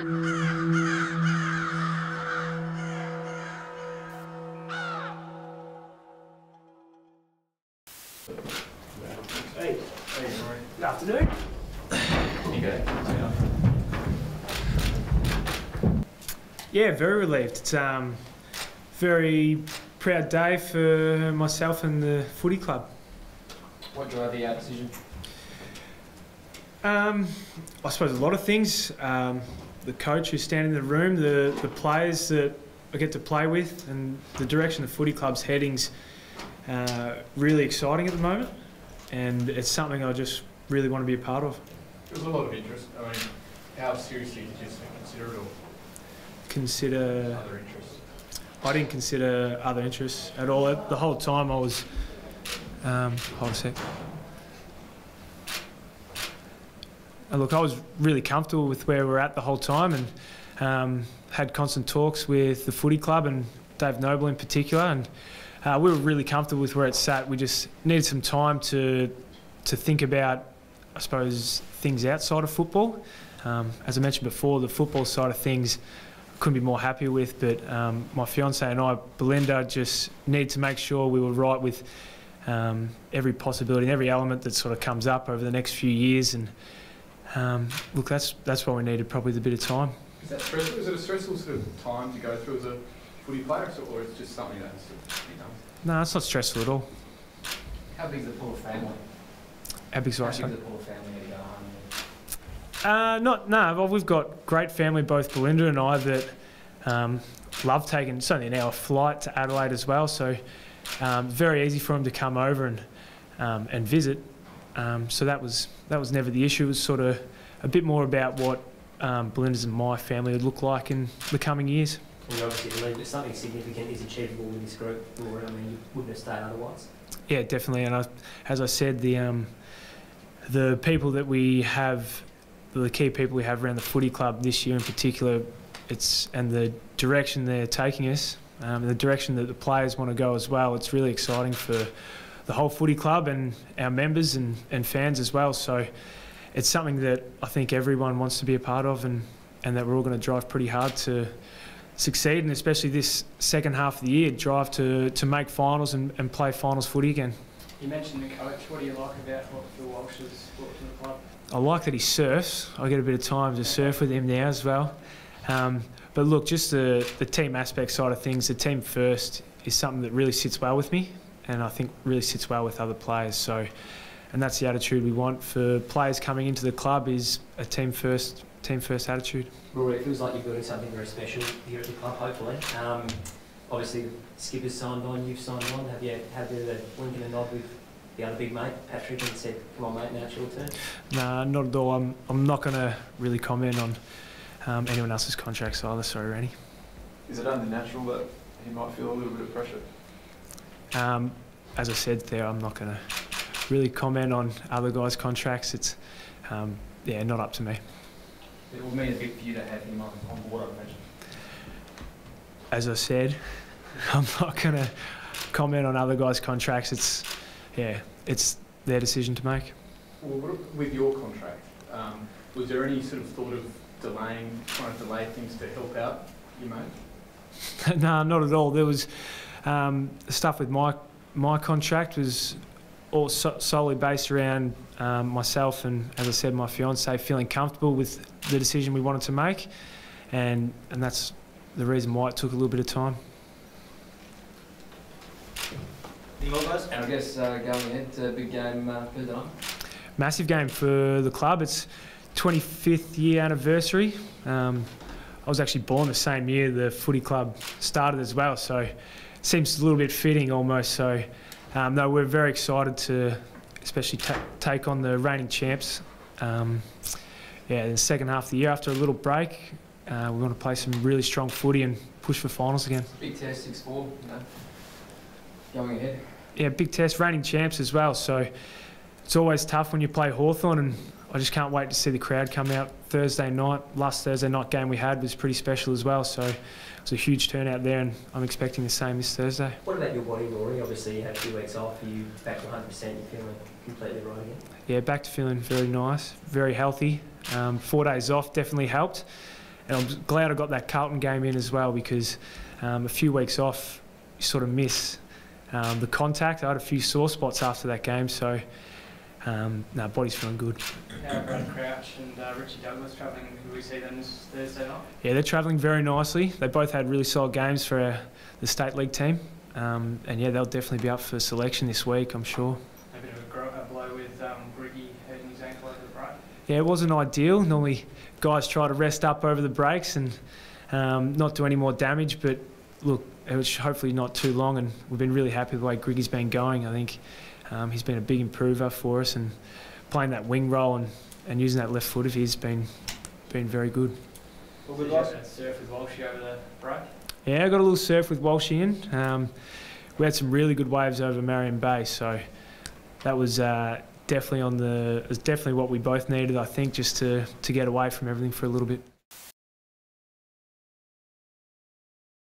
Hey. Hey, Rory. Good afternoon. You go. Yeah, very relieved. It's a very proud day for myself and the footy club. What drove the decision? I suppose a lot of things. The coach who's standing in the room, the players that I get to play with, and the direction the footy club's heading's really exciting at the moment, and it's something I just really want to be a part of. There was a lot of interest. I mean, how seriously did you consider it all? Consider Other interests? I didn't consider other interests at all. The whole time I was... hold a sec. Look, I was really comfortable with where we're at the whole time, and had constant talks with the footy club and Dave Noble in particular, and we were really comfortable with where it sat. We just needed some time to think about, I suppose, things outside of football. As I mentioned before, the football side of things I couldn't be more happy with, but my fiancée and I, Belinda, just needed to make sure we were right with every possibility and every element that sort of comes up over the next few years. And look, that's why we needed probably the bit of time. Is that stressful? Is it a stressful sort of time to go through as a footy player, or it's just something that's to be done? No, it's not stressful at all. How big is the poor family? How big's How big is the poor family to go home? Well, we've got great family, both Belinda and I, that love taking. It's only an hour flight to Adelaide as well, so very easy for them to come over and visit. So that was never the issue. It was sort of a bit more about what Belinda's and my family would look like in the coming years. Well, obviously believe that something significant is achievable with this group, or I mean, you wouldn't have stayed otherwise. Yeah, definitely. And as I said, the people that we have, the key people we have around the footy club this year in particular, and the direction they're taking us, and the direction that the players want to go as well. It's really exciting for the whole footy club and our members and fans as well. So it's something that I think everyone wants to be a part of, and that we're all going to drive pretty hard to succeed, and especially this second half of the year, drive to make finals and play finals footy again. You mentioned the coach. What do you like about what Phil Walsh has brought to the club? I like that he surfs. I get a bit of time to surf with him now as well. But look, just the team aspect side of things, the team first is something that really sits well with me, and I think really sits well with other players. So, and that's the attitude we want for players coming into the club, is a team first attitude. Rory, it feels like you're building something very special here at the club, hopefully. Obviously, Skipper's signed on, you've signed on. Have you had a bit of a wink and a nod with the other big mate, Patrick, and said, come on mate, now it's your turn? Nah, not at all. I'm not going to really comment on anyone else's contracts either. Sorry, Randy. Is it only natural that he might feel a little bit of pressure? As I said there, I'm not going to really comment on other guys' contracts. It's not up to me. It will mean a bit for you to have him on board, I imagine. As I said, I'm not going to comment on other guys' contracts. It's their decision to make. Well, with your contract, was there any sort of thought of trying to delay things to help out your mate? No, not at all. There was stuff with my contract was all solely based around myself and, as I said, my fiancée feeling comfortable with the decision we wanted to make, and that's the reason why it took a little bit of time. And I guess going ahead, it's a big game Thursday night. Massive game for the club. It's 25th year anniversary. I was actually born the same year the footy club started as well, so it seems a little bit fitting almost. So no, we're very excited to especially take on the reigning champs. In the second half of the year, after a little break, we want to play some really strong footy and push for finals again. Big test, 6-4, going ahead. Yeah, big test, reigning champs as well. So it's always tough when you play Hawthorn, and I just can't wait to see the crowd come out Thursday night. Last Thursday night game we had was pretty special as well. So it was a huge turnout there, and I'm expecting the same this Thursday. What about your body, Rory? Obviously you had 2 weeks off. Are you back to 100%? You're feeling completely right again? Yeah, back to feeling very nice, very healthy. 4 days off definitely helped. And I'm glad I got that Carlton game in as well, because a few weeks off, you sort of miss the contact. I had a few sore spots after that game, so no, body's feeling good. Brad Crouch and Richie Douglas travelling. Will we see them this Thursday night? Yeah, they're travelling very nicely. They both had really solid games for the State League team. And yeah, they'll definitely be up for selection this week, I'm sure. A bit of a blow with Griggy hurting his ankle over the break. Yeah, it wasn't ideal. Normally guys try to rest up over the breaks and not do any more damage, but look, it was hopefully not too long, and we've been really happy with the way Griggy's been going. I think he's been a big improver for us, and playing that wing role and using that left foot of his been very good. Well, we like that surf with Walshy over the break. Yeah, I got a little surf with Walshy in. We had some really good waves over Marion Bay, so that was definitely what we both needed, I think, just to get away from everything for a little bit.